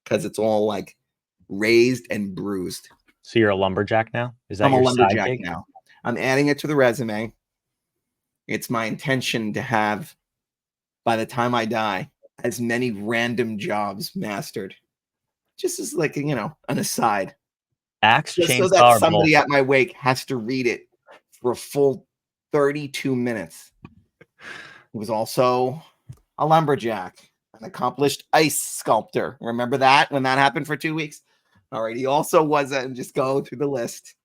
because it's all like raised and bruised. So you're a lumberjack now? Is that I'm a your lumberjack side gig? now. I'm adding it to the resume. It's my intention to have, by the time I die, as many random jobs mastered. Just as like, an aside. Axe, Just so chainsaw, that or somebody bullshit? at my wake has to read it for a full 32 minutes. He was also a lumberjack, an accomplished ice sculptor. Remember that when that happened for 2 weeks? All right. He also was, and just go through the list.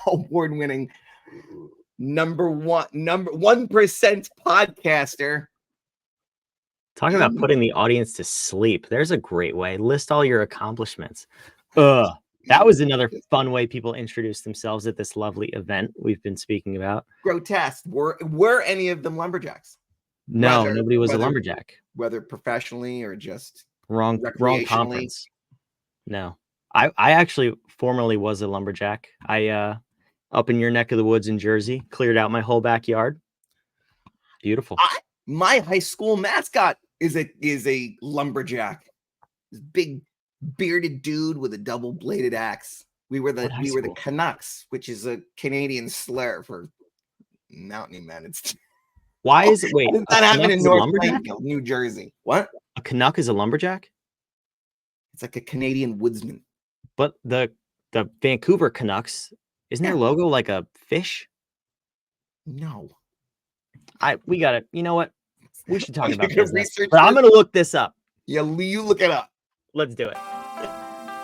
Award-winning number 1% podcaster. Talking about putting the audience to sleep. There's a great way. List all your accomplishments. That was another fun way people introduce themselves at this lovely event we've been speaking about. Grotesque. Were any of them lumberjacks? No, nobody was a lumberjack. Whether professionally or just wrong conference. No. I actually formerly was a lumberjack. I up in your neck of the woods in Jersey, cleared out my whole backyard. Beautiful. My high school mascot is a lumberjack. This big bearded dude with a double-bladed axe. We were the Canucks, which is a Canadian slur for mountain men. Why is it? Wait, it's not happening in North Plainfield, New Jersey. What? A Canuck is a lumberjack? It's like a Canadian woodsman. But the Vancouver Canucks, isn't their logo like a fish? No. We got it. You know what? We should talk about business. But I'm going to look this up. Yeah, you look it up. Let's do it.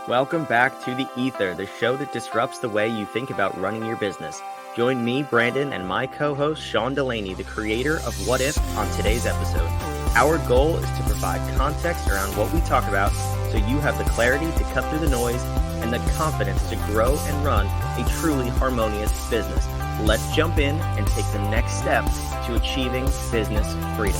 Welcome back to The Ether, the show that disrupts the way you think about running your business. Join me, Brandon, and my co-host, Sean Delaney, the creator of What If, on today's episode. Our goal is to provide context around what we talk about so you have the clarity to cut through the noise and the confidence to grow and run a truly harmonious business. Let's jump in and take the next step to achieving business freedom.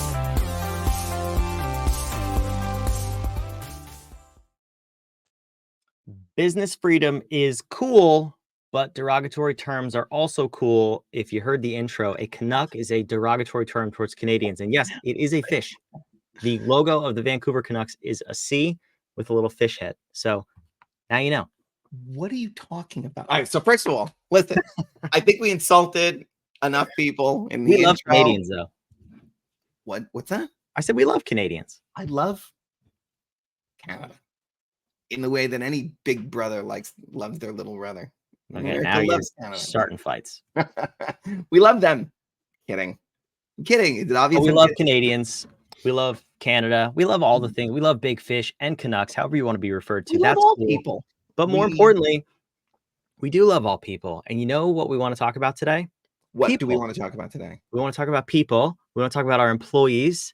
Business freedom is cool, but derogatory terms are also cool. If you heard the intro, a Canuck is a derogatory term towards Canadians. And yes, it is a fish. The logo of the Vancouver Canucks is a C with a little fish head. So now you know. What are you talking about? All right. So first of all, listen, I think we insulted enough people in the We love intro. Canadians, though. What's that? I said we love Canadians. I love Canada in the way that any big brother loves their little brother. Okay, now you're starting fights. We love them. Kidding. I'm kidding. It's obvious. We love Canadians. We love Canada. We love all the things. We love Big Fish and Canucks, however you want to be referred to. That's all cool. People. But more importantly, we do love all people. And you know what we want to talk about today? What do we want to talk about today? We want to talk about people. We want to talk about our employees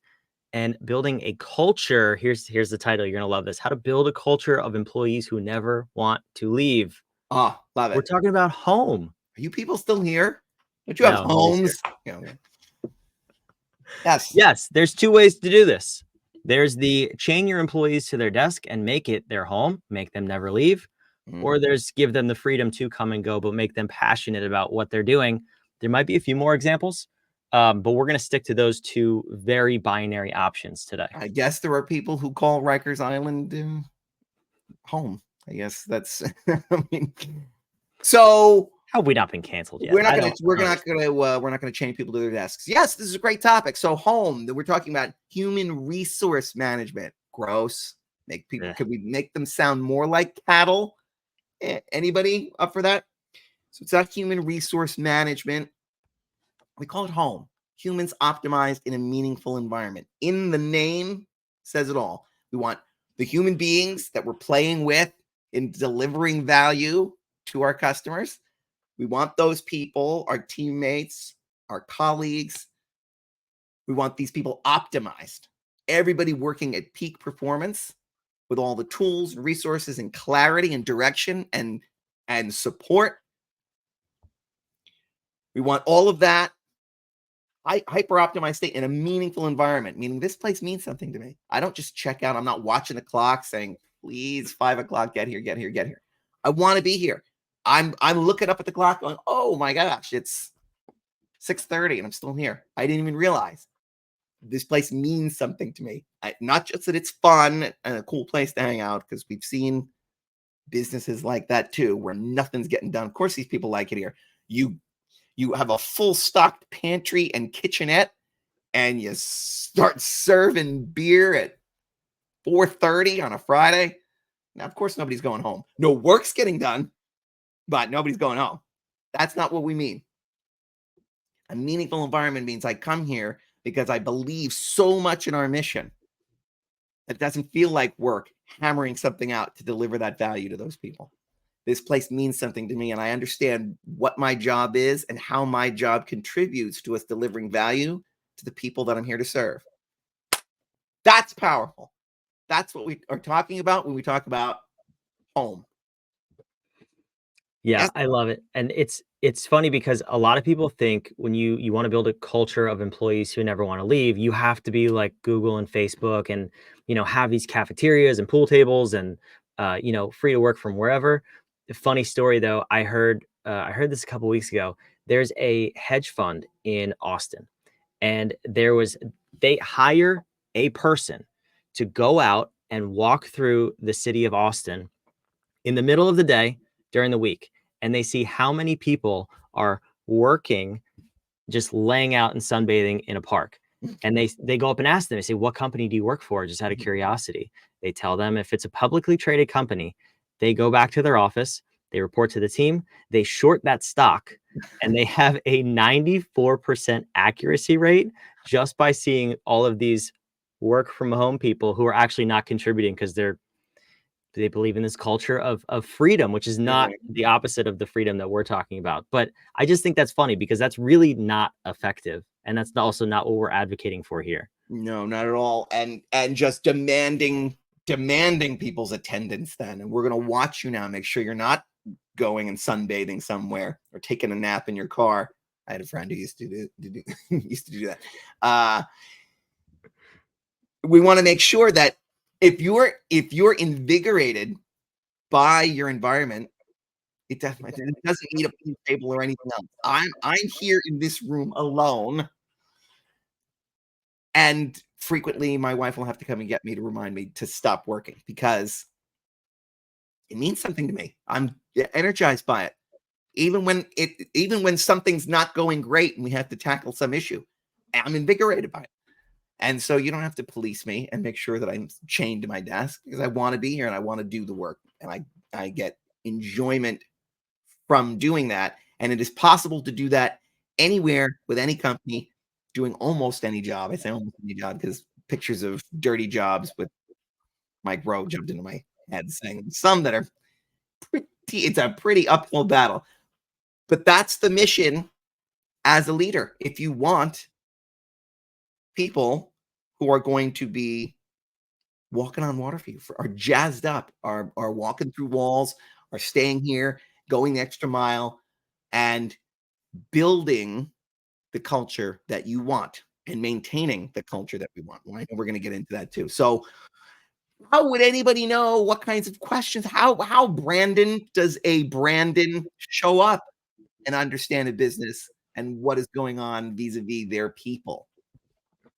and building a culture. Here's the title. You're going to love this. How to build a culture of employees who never want to leave. Oh, love it. We're talking about home. Are you people still here? Don't you have homes? Yes. Yes. There's two ways to do this. There's the chain your employees to their desk and make it their home, make them never leave. Or there's give them the freedom to come and go, but make them passionate about what they're doing. There might be a few more examples, but we're going to stick to those two very binary options today. I guess there are people who call Rikers Island home. I guess that's, so how have we not been canceled yet? We're not going to chain people to their desks. Yes, this is a great topic. So home, that we're talking about human resource management. Gross. Could we make them sound more like cattle? Anybody up for that? So it's not human resource management. We call it home. Humans optimized in a meaningful environment. In the name says it all. We want the human beings that we're playing with in delivering value to our customers. We want those people, our teammates, our colleagues. We want these people optimized. Everybody working at peak performance with all the tools, resources, and clarity and direction and support. We want all of that hyper-optimized state in a meaningful environment, meaning this place means something to me. I don't just check out. I'm not watching the clock saying, please, 5 o'clock, get here, get here, get here. I want to be here. I'm looking up at the clock going, oh my gosh, it's 6:30 and I'm still here. I didn't even realize. this place means something to me. Not just that it's fun and a cool place to hang out, because we've seen businesses like that too, where nothing's getting done. Of course, these people like it here. You have a full stocked pantry and kitchenette, and you start serving beer at 4:30 on a Friday. Now, of course, nobody's going home. No work's getting done, but nobody's going home. That's not what we mean. A meaningful environment means I come here because I believe so much in our mission. It doesn't feel like work, hammering something out to deliver that value to those people. This place means something to me, and I understand what my job is and how my job contributes to us delivering value to the people that I'm here to serve. That's powerful. That's what we are talking about when we talk about home. Yeah, Yes. I love it. And it's funny because a lot of people think when you want to build a culture of employees who never want to leave, you have to be like Google and Facebook and, have these cafeterias and pool tables and, free to work from wherever. A funny story though, I heard this a couple weeks ago. There's a hedge fund in Austin, and they hire a person to go out and walk through the city of Austin in the middle of the day during the week, and they see how many people are working, just laying out and sunbathing in a park. And they go up and ask them, they say, what company do you work for? Just out of curiosity. They tell them if it's a publicly traded company, they go back to their office, they report to the team, they short that stock, and they have a 94% accuracy rate just by seeing all of these work from home people who are actually not contributing because they believe in this culture of freedom, which is not the opposite of the freedom that we're talking about. But I just think that's funny because that's really not effective. And that's also not what we're advocating for here. No, not at all. And just demanding people's attendance then. And we're going to watch you now, make sure you're not going and sunbathing somewhere or taking a nap in your car. I had a friend who used to do that. We want to make sure that if you're invigorated by your environment, it doesn't need a pool table or anything else. I'm here in this room alone, and frequently my wife will have to come and get me to remind me to stop working because it means something to me. I'm energized by it. Even when something's not going great and we have to tackle some issue, I'm invigorated by it. And so you don't have to police me and make sure that I'm chained to my desk, because I want to be here and I want to do the work, and I get enjoyment from doing that. And it is possible to do that anywhere with any company doing almost any job. I say almost any job because pictures of dirty jobs with Mike Rowe jumped into my head, saying some that are it's a pretty uphill battle. But that's the mission as a leader. If you want people who are going to be walking on water for you, are jazzed up, are walking through walls, are staying here, going the extra mile, and building the culture that you want and maintaining the culture that we want. Well, I know we're going to get into that too. So how would anybody know what kinds of questions? How does a Brandon show up and understand a business and what is going on vis-a-vis their people?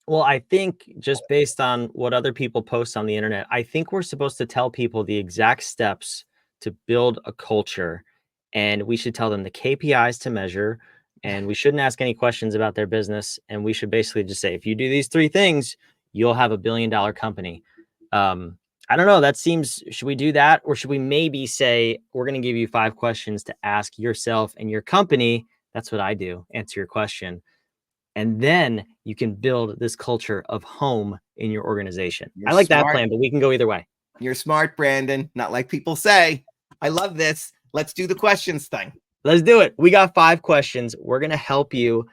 Well, I think just based on what other people post on the internet, I think we're supposed to tell people the exact steps to build a culture, and we should tell them the KPIs to measure, and we shouldn't ask any questions about their business. And we should basically just say, if you do these 3 things, you'll have $1 billion company. I don't know. Should we do that? Or should we maybe say, we're going to give you 5 questions to ask yourself and your company? That's what I do. Answer your question. And then you can build this culture of home in your organization. I like that plan, but we can go either way. You're smart, Brandon. Not like people say. I love this. Let's do the questions thing. Let's do it. We got 5 questions. We're going to help you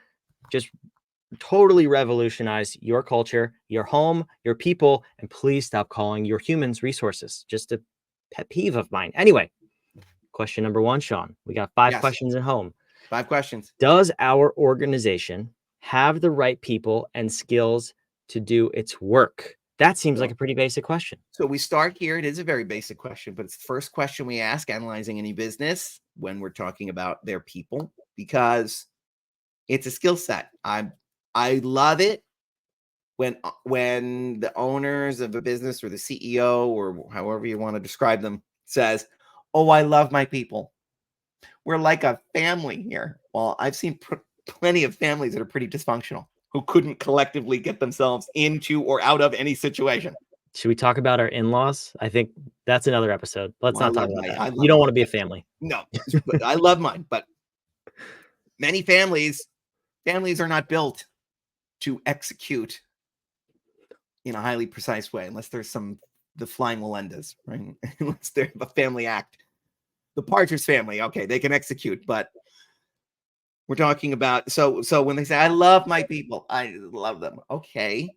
just totally revolutionize your culture, your home, your people, and please stop calling your humans resources. Just a pet peeve of mine. Anyway, question number 1, Sean. We got 5 questions at home. 5 questions. Does our organization have the right people and skills to do its work? That seems like a pretty basic question. So we start here. It is a very basic question, but it's the first question we ask analyzing any business when we're talking about their people, because it's a skill set. I love it when the owners of a business or the CEO or however you want to describe them says, "Oh, I love my people. We're like a family here." Well, I've seen plenty of families that are pretty dysfunctional who couldn't collectively get themselves into or out of any situation. Should we talk about our in-laws? I think that's another episode. Let's Well, not talk about I that. love You don't mine. want to be a family. No, but I love mine. But many families are not built to execute in a highly precise way, unless there's the flying Walendas, right? Unless they're a family act. The Partridge Family, okay, they can execute, but we're talking about so when they say I love my people, I love them, okay,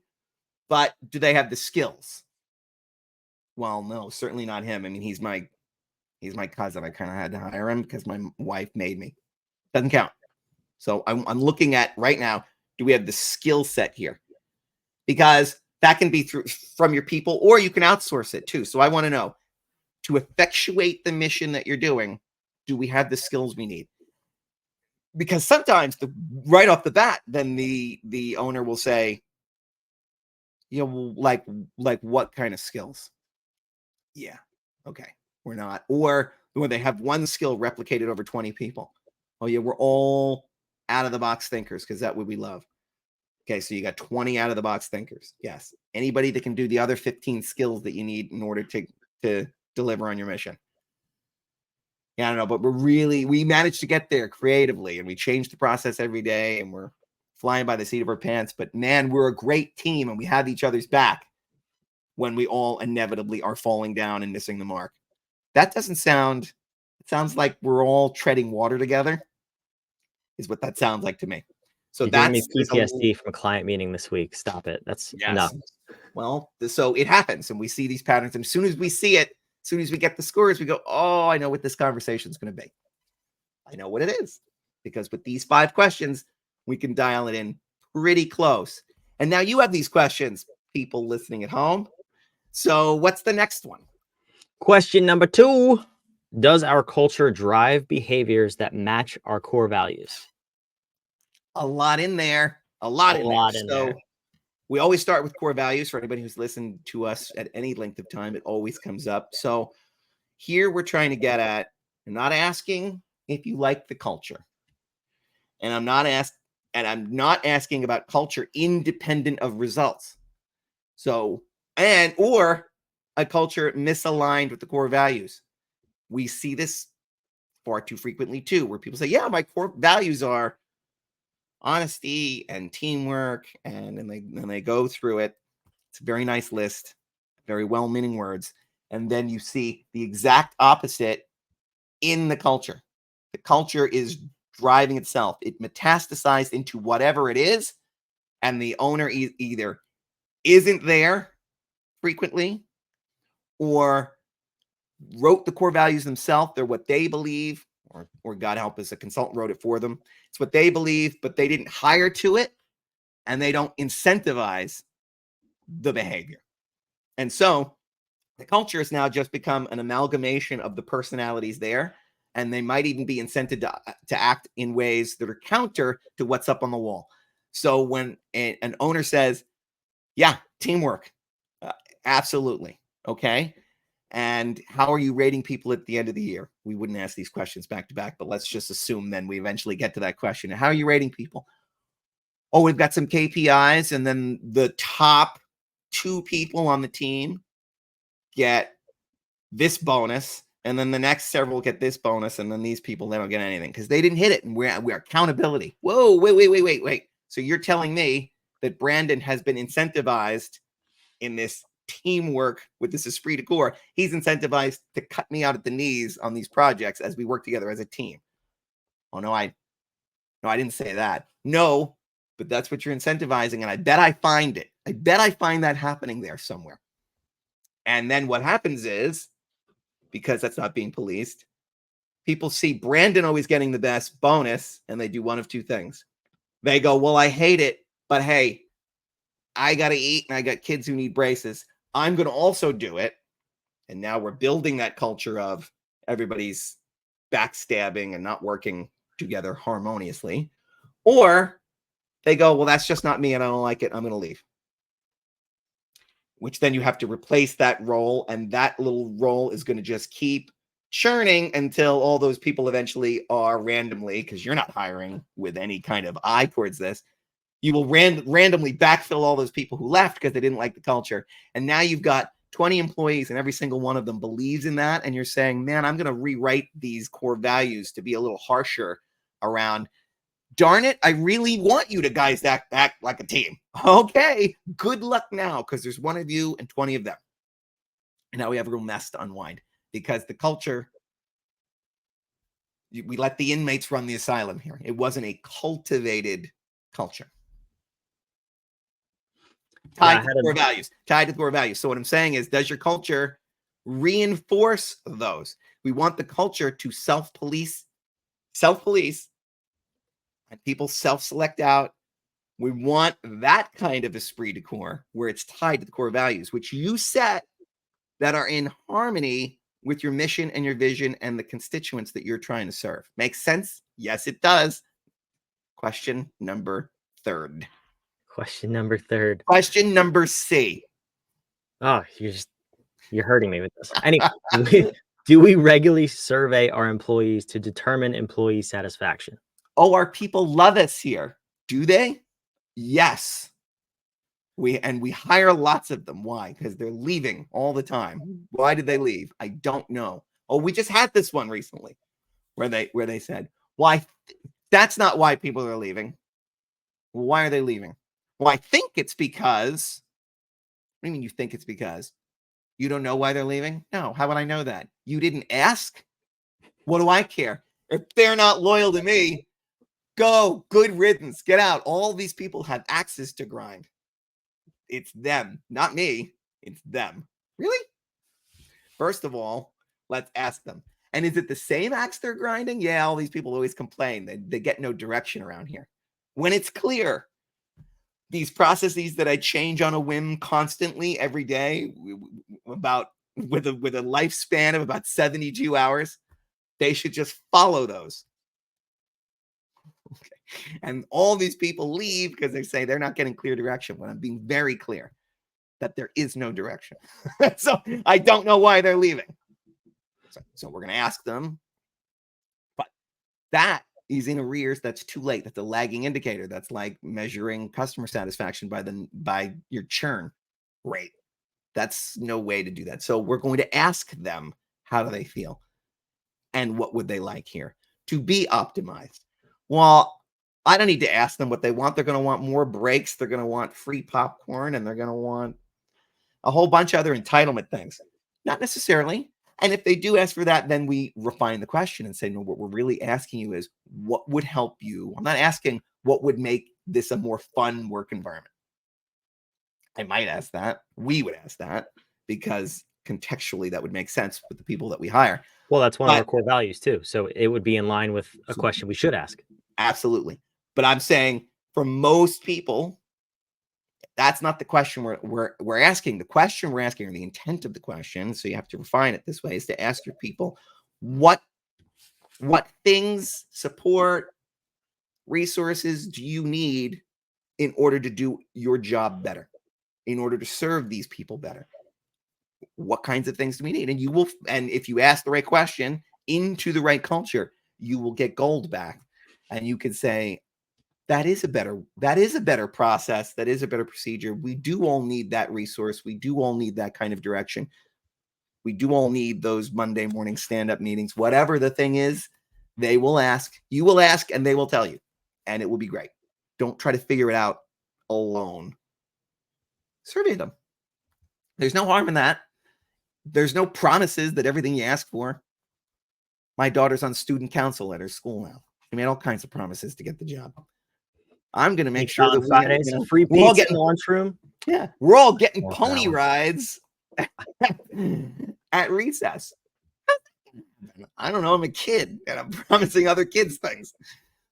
but do they have the skills? Well, no, certainly not him. I mean, he's my cousin. I kind of had to hire him because my wife made me. Doesn't count. So I'm looking at right now, do we have the skill set here? Because that can be from your people, or you can outsource it too. So I want to know, to effectuate the mission that you're doing, do we have the skills we need? Because sometimes right off the bat, then the owner will say, you know, like what kind of skills? Yeah, okay, we're not. Or when they have one skill replicated over 20 people. Oh yeah, we're all out of the box thinkers because that's what we love. Okay, so you got 20 out of the box thinkers. Yes. Anybody that can do the other 15 skills that you need in order to deliver on your mission. Yeah, I don't know, but we managed to get there creatively, and we change the process every day, and we're flying by the seat of our pants. But man, we're a great team, and we have each other's back when we all inevitably are falling down and missing the mark. That doesn't sound, it sounds like we're all treading water together, is what that sounds like to me. So You're giving me that's PTSD from a client meeting this week. Stop it. That's enough. Well, so it happens, and we see these patterns, and as soon as we see it, as soon as we get the scores, we go, oh, I know what this conversation is going to be. I know what it is. Because with these 5 questions, we can dial it in pretty close. And now you have these questions, people listening at home. So what's the next one? Question number 2. Does our culture drive behaviors that match our core values? A lot in there. A lot in there. We always start with core values. For anybody who's listened to us at any length of time, it always comes up. So here we're trying to get at, I'm not asking if you like the culture. And I'm not asking about culture independent of results. So, or a culture misaligned with the core values. We see this far too frequently too, where people say, yeah, my core values are honesty and teamwork, and then they go through it. It's a very nice list, very well-meaning words, and then you see the exact opposite in the culture. The culture is driving itself. It metastasized into whatever it is, and the owner either isn't there frequently or wrote the core values themselves. They're what they believe, or God help us, a consultant wrote it for them. It's what they believe, but they didn't hire to it, and they don't incentivize the behavior. And so the culture has now just become an amalgamation of the personalities there, and they might even be incented to act in ways that are counter to what's up on the wall. So when an owner says, yeah, teamwork, absolutely, okay, and how are you rating people at the end of the year? We wouldn't ask these questions back to back, but let's just assume then we eventually get to that question. How are you rating people? Oh, we've got some KPIs, and then the top 2 people on the team get this bonus, and then the next several get this bonus, and then these people, they don't get anything because they didn't hit it. And we're accountability. Whoa, wait. So you're telling me that Brandon has been incentivized in this teamwork with this esprit de corps? He's incentivized to cut me out at the knees on these projects as we work together as a team. Oh no, I didn't say that. No, but that's what you're incentivizing, and I bet I find it. I bet I find that happening there somewhere. And then what happens is, because that's not being policed, people see Brandon always getting the best bonus, and they do one of 2 things. They go, well, I hate it, but hey, I got to eat, and I got kids who need braces. I'm going to also do it. And now we're building that culture of everybody's backstabbing and not working together harmoniously. Or they go, well, that's just not me, and I don't like it. I'm going to leave. which then you have to replace that role, and that little role is going to just keep churning until all those people eventually are randomly, because you're not hiring with any kind of eye towards this, you will randomly backfill all those people who left because they didn't like the culture. And now you've got 20 employees and every single one of them believes in that. And you're saying, man, I'm going to rewrite these core values to be a little harsher around, darn it, I really want you to guys act like a team. Okay, good luck now, because there's one of you and 20 of them. And now we have a real mess to unwind, because the culture, we let the inmates run the asylum here. It wasn't a cultivated culture. Tied to core values. So what I'm saying is, does your culture reinforce those? We want the culture to self-police, and people self-select out. We want that kind of esprit de corps where it's tied to the core values, which you set, that are in harmony with your mission and your vision and the constituents that you're trying to serve. Makes sense? Yes, it does. Question number 3. Question number 3. Question number C. Oh, you're hurting me with this. Anyway, do we regularly survey our employees to determine employee satisfaction? Oh, our people love us here. Do they? Yes. We hire lots of them. Why? Because they're leaving all the time. Why did they leave? I don't know. Oh, we just had this one recently where they said, why? That's not why people are leaving. Why are they leaving? Well, I think it's because. What do you mean you think it's because? You don't know why they're leaving? No. How would I know that? You didn't ask? What do I care? If they're not loyal to me, go. Good riddance. Get out. All these people have axes to grind. It's them, not me. It's them. Really? First of all, let's ask them. And is it the same axe they're grinding? Yeah, all these people always complain. They get no direction around here. When it's clear, these processes that I change on a whim constantly every day, with a lifespan of about 72 hours, they should just follow those. Okay. And all these people leave because they say they're not getting clear direction, when I'm being very clear that there is no direction. So I don't know why they're leaving. So we're going to ask them. But that is in arrears. That's too late. That's a lagging indicator. That's like measuring customer satisfaction by your churn rate. That's no way to do that. So we're going to ask them, how do they feel? And what would they like here to be optimized? Well, I don't need to ask them what they want. They're going to want more breaks. They're going to want free popcorn, and they're going to want a whole bunch of other entitlement things. Not necessarily. And if they do ask for that, then we refine the question and say, no, what we're really asking you is, what would help you? I'm not asking what would make this a more fun work environment. I might ask that. We would ask that, because contextually that would make sense with the people that we hire. Well, that's one of our core values too. So it would be in line with a question we should ask. Absolutely. But I'm saying, for most people, that's not the question we're asking. The question we're asking, or the intent of the question, so you have to refine it this way, is to ask your people, what things, support, resources do you need in order to do your job better, in order to serve these people better? What kinds of things do we need? And if you ask the right question into the right culture, you will get gold back. And you can say, that is a better process. That is a better procedure. We do all need that resource. We do all need that kind of direction. We do all need those Monday morning stand-up meetings. Whatever the thing is, they will ask. You will ask, and they will tell you. And it will be great. Don't try to figure it out alone. Survey them. There's no harm in that. There's no promises that everything you ask for. My daughter's on student council at her school now. She made all kinds of promises to get the job. I'm going to make sure that Fridays, free pizza in the lunchroom. Yeah, we're all getting pony rides at recess. I don't know. I'm a kid, and I'm promising other kids things.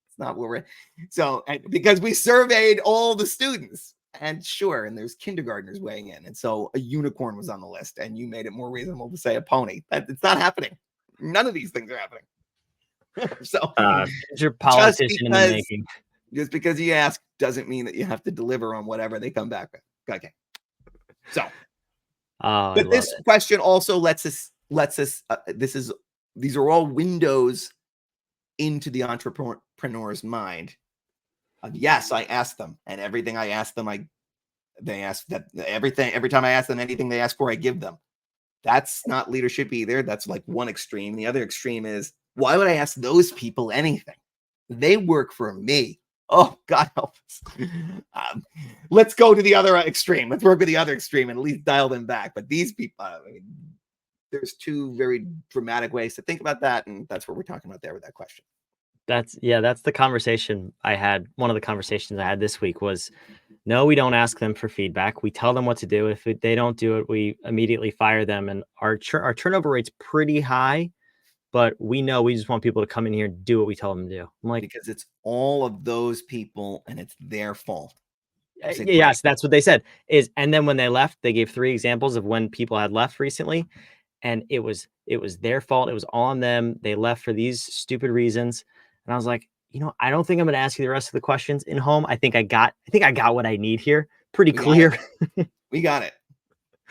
It's not what we're. So, because we surveyed all the students, and sure, and there's kindergartners weighing in, and so a unicorn was on the list, and you made it more reasonable to say a pony. It's not happening. None of these things are happening. So, your politician in the making. Just because you ask doesn't mean that you have to deliver on whatever they come back with. Okay. So Oh, I But love this it. question also these are all windows into the entrepreneur's mind. Yes, I asked them, and everything I asked them, they ask that everything. Every time I ask them anything they ask for, I give them. That's not leadership either. That's like one extreme. The other extreme is, why would I ask those people anything? They work for me. Oh, God help us. Let's go to the other extreme. Let's work with the other extreme and at least dial them back. But these people, there's two very dramatic ways to think about that. And that's what we're talking about there with that question. That's the conversation I had. One of the conversations I had this week was, no, we don't ask them for feedback. We tell them what to do. If they don't do it, we immediately fire them. And our turnover rate's pretty high, but we know we just want people to come in here and do what we tell them to do. I'm like, Because it's all of those people and it's their fault. yes, that's what they said. And then when they left, they gave 3 examples of when people had left recently, and it was their fault. It was on them. They left for these stupid reasons. And I was like, I don't think I'm going to ask you the rest of the questions in home. I think I got what I need here. Pretty clear. We got it.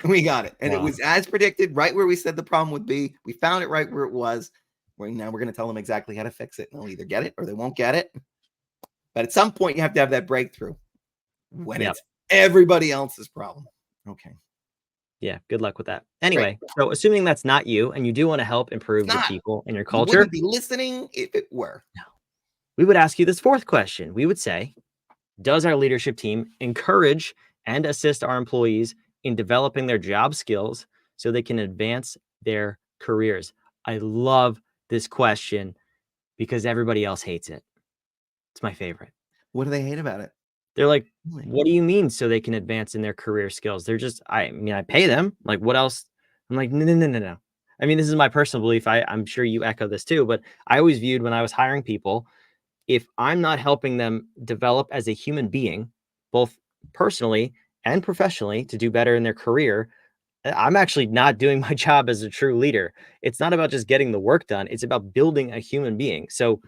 We got it. And Wow. It was as predicted, right where we said the problem would be. We found it right where it was. Now we're going to tell them exactly how to fix it. They'll either get it or they won't get it. But at some point, you have to have that breakthrough when it's everybody else's problem. Okay. Yeah, good luck with that. Anyway, so assuming that's not you and you do want to help improve the people in your culture, you wouldn't be listening if it were. No. We would ask you this 4th question. We would say, does our leadership team encourage and assist our employees in developing their job skills so they can advance their careers? I love this question because everybody else hates it. It's my favorite. What do they hate about it? They're like, what do you mean so they can advance in their career skills? They're just, I pay them. Like, what else? I'm like, no. I mean, this is my personal belief. I'm sure you echo this too, but I always viewed when I was hiring people, if I'm not helping them develop as a human being, both personally and professionally, to do better in their career, I'm actually not doing my job as a true leader. It's not about just getting the work done. It's about building a human being. So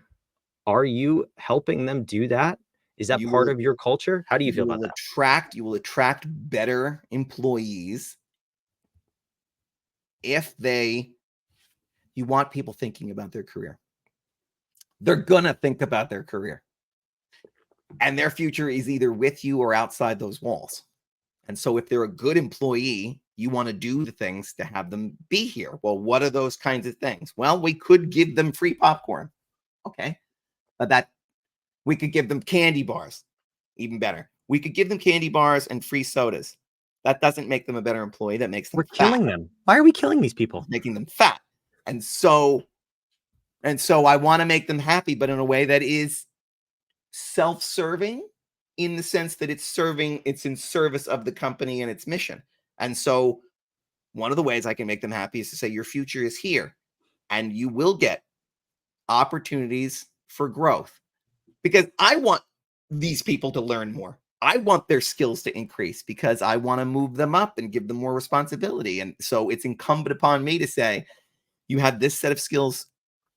are you helping them do that? Is that part of your culture? How do you feel about that? You will attract better employees if you want people thinking about their career. They're going to think about their career. And their future is either with you or outside those walls. And so if they're a good employee, you want to do the things to have them be here. Well, what are those kinds of things? Well, we could give them free popcorn. Okay. We could give them candy bars. Even better. We could give them candy bars and free sodas. That doesn't make them a better employee. That makes them We're killing them. Why are we killing these people? Making them fat. And so I want to make them happy, but in a way that is self-serving, in the sense that it's in service of the company and its mission. And so one of the ways I can make them happy is to say, your future is here and you will get opportunities for growth, because I want these people to learn more. I want their skills to increase because I want to move them up and give them more responsibility. And so it's incumbent upon me to say, you have this set of skills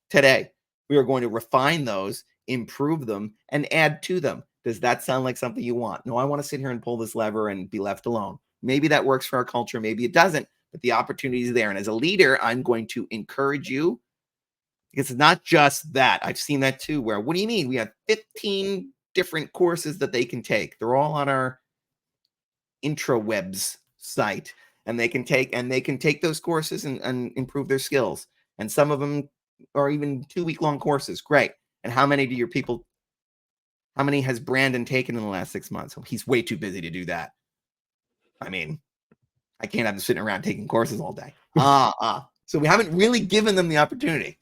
today. We are going to refine those, improve them, and add to them. Does that sound like something you want? No, I want to sit here and pull this lever and be left alone. Maybe that works for our culture. Maybe it doesn't, but the opportunity is there. And as a leader, I'm going to encourage you, because it's not just that. I've seen that too, where, what do you mean? We have 15 different courses that they can take. They're all on our IntraWebs site, and they can take those courses and improve their skills. And some of them are even 2-week-long courses. Great. And how many has Brandon taken in the last 6 months? Well, he's way too busy to do that. I mean, I can't have them sitting around taking courses all day. So we haven't really given them the opportunity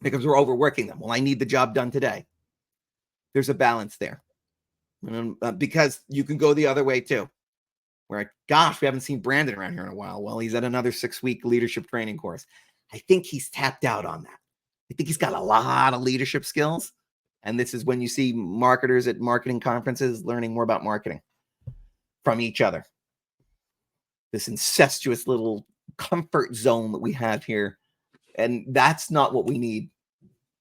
because we're overworking them. Well, I need the job done today. There's a balance there. Because you can go the other way too, where, gosh, we haven't seen Brandon around here in a while. Well, he's at another 6-week leadership training course. I think he's tapped out on that. I think he's got a lot of leadership skills. And this is when you see marketers at marketing conferences learning more about marketing from each other. This incestuous little comfort zone that we have here. And that's not what we need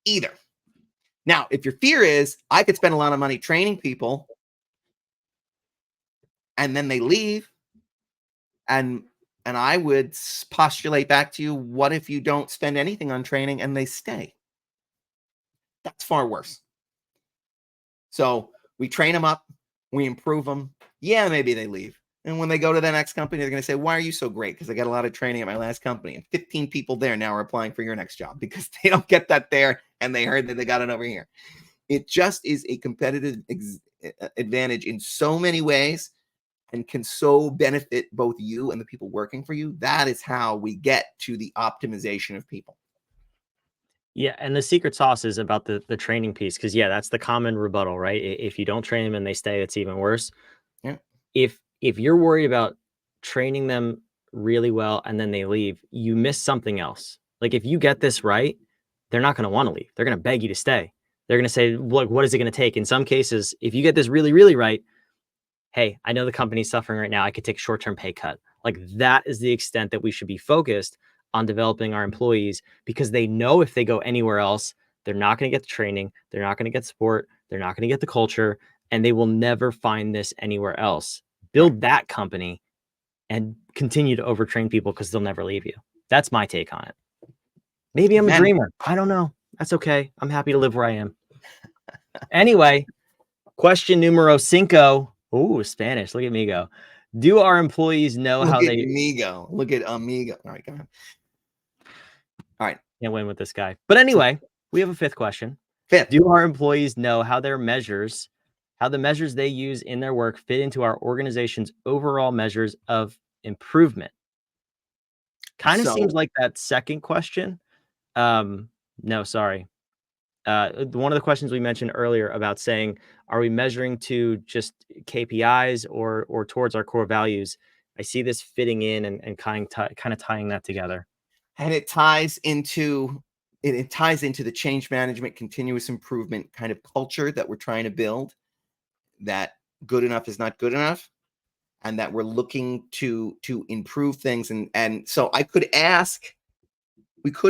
either. Now, if your fear is, I could spend a lot of money training people and then they leave And I would postulate back to you, what if you don't spend anything on training and they stay? That's far worse. So we train them up, we improve them. Yeah, maybe they leave. And when they go to the next company, they're going to say, why are you so great? Because I got a lot of training at my last company. And 15 people there now are applying for your next job because they don't get that there and they heard that they got it over here. It just is a competitive advantage in so many ways and can so benefit both you and the people working for you. That is how we get to the optimization of people. Yeah, and the secret sauce is about the training piece, because that's the common rebuttal, right? If you don't train them and they stay, it's even worse. Yeah. If you're worried about training them really well and then they leave, you miss something else. Like, if you get this right, they're not going to want to leave. They're going to beg you to stay. They're going to say, look, what is it going to take? In some cases, if you get this really, really right, hey, I know the company's suffering right now. I could take a short-term pay cut. Like, that is the extent that we should be focused on developing our employees, because they know if they go anywhere else, they're not going to get the training. They're not going to get support. They're not going to get the culture, and they will never find this anywhere else. Build that company and continue to overtrain people, because they'll never leave you. That's my take on it. Maybe I'm a dreamer. I don't know. That's okay. I'm happy to live where I am. Anyway, question numero 5. Ooh, Spanish. Look at me go. Do our employees know how they... Look at amigo. All right, go ahead. All right. Can't win with this guy. But anyway, we have a 5th question. Do our employees know how the measures they use in their work fit into our organization's overall measures of improvement? Kind of seems like that second question. No, sorry. One of the questions we mentioned earlier about saying, are we measuring to just KPIs or towards our core values? I see this fitting in and kind of tying that together. And it ties into the change management, continuous improvement kind of culture that we're trying to build, that good enough is not good enough, and that we're looking to improve things. And so we could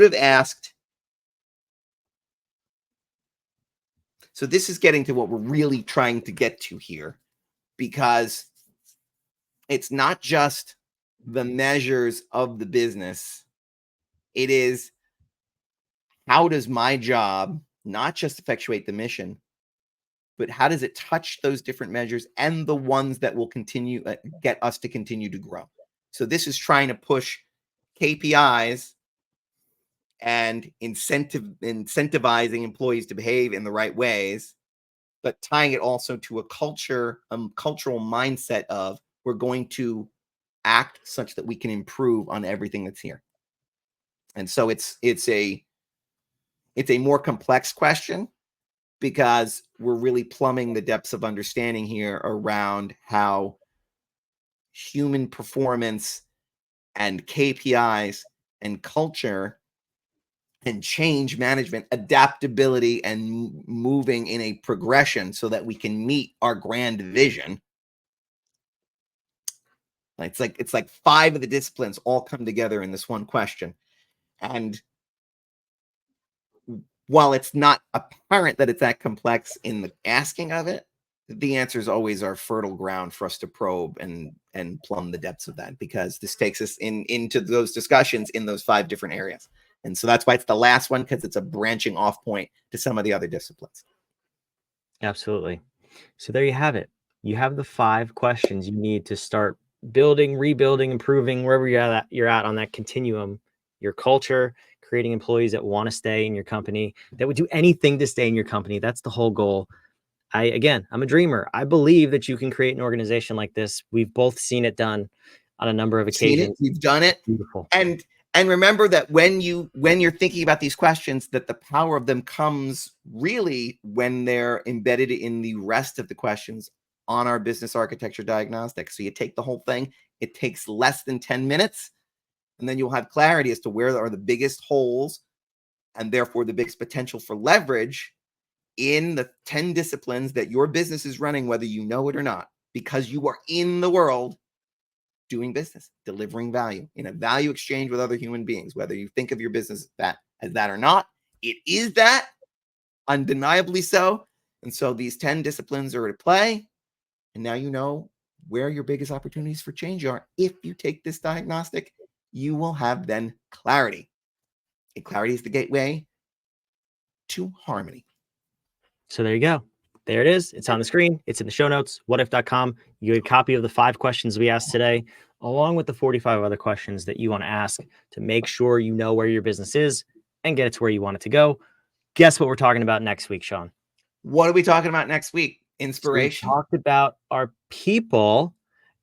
have asked, so this is getting to what we're really trying to get to here, because it's not just the measures of the business. It is, how does my job not just effectuate the mission, but how does it touch those different measures and the ones that will continue get us to continue to grow? So this is trying to push KPIs and incentivizing employees to behave in the right ways, but tying it also to a cultural mindset of, we're going to act such that we can improve on everything that's here. And so it's a more complex question, because we're really plumbing the depths of understanding here around how human performance and KPIs and culture and change management, adaptability, and moving in a progression so that we can meet our grand vision. It's like 5 of the disciplines all come together in this one question. And while it's not apparent that it's that complex in the asking of it, the answers always are fertile ground for us to probe and plumb the depths of that, because this takes us into those discussions in those 5 different areas. And so that's why it's the last one, because it's a branching off point to some of the other disciplines. Absolutely. So there you have it. You have the 5 questions you need to start building, rebuilding, improving, wherever you're at on that continuum, your culture, creating employees that want to stay in your company, that would do anything to stay in your company. That's the whole goal. I'm a dreamer. I believe that you can create an organization like this. We've both seen it done on a number of occasions. We've done it. Beautiful. And remember that when you're thinking about these questions, that the power of them comes really when they're embedded in the rest of the questions on our business architecture diagnostic. So you take the whole thing, it takes less than 10 minutes, and then you'll have clarity as to where are the biggest holes and therefore the biggest potential for leverage in the 10 disciplines that your business is running, whether you know it or not, because you are in the world doing business, delivering value in a value exchange with other human beings. Whether you think of your business as that or not, it is that, undeniably so. And so these 10 disciplines are at play. And now you know where your biggest opportunities for change are. If you take this diagnostic, you will have then clarity. And clarity is the gateway to harmony. So there you go. There it is. It's on the screen. It's in the show notes, whatif.com. You get a copy of the 5 questions we asked today, along with the 45 other questions that you want to ask to make sure you know where your business is and get it to where you want it to go. Guess what we're talking about next week, Sean? What are we talking about next week? Inspiration. So we talked about our people,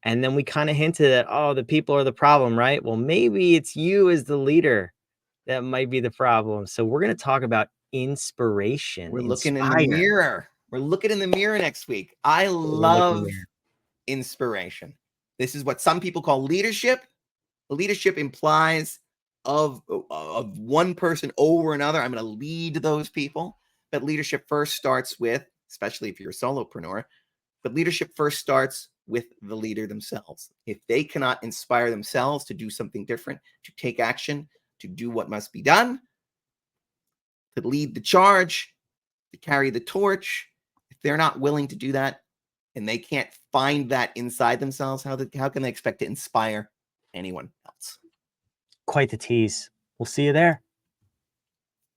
and then we kind of hinted at, oh, the people are the problem, right? Well, maybe it's you as the leader that might be the problem. So we're going to talk about inspiration. We're looking in the mirror. We're looking in the mirror next week. I love inspiration. This is what some people call leadership. Leadership implies of one person over another. I'm going to lead those people. But leadership first starts with, especially if you're a solopreneur, but leadership first starts with the leader themselves. If they cannot inspire themselves to do something different, to take action, to do what must be done, to lead the charge, to carry the torch, if they're not willing to do that and they can't find that inside themselves, how can they expect to inspire anyone else? Quite the tease. We'll see you there.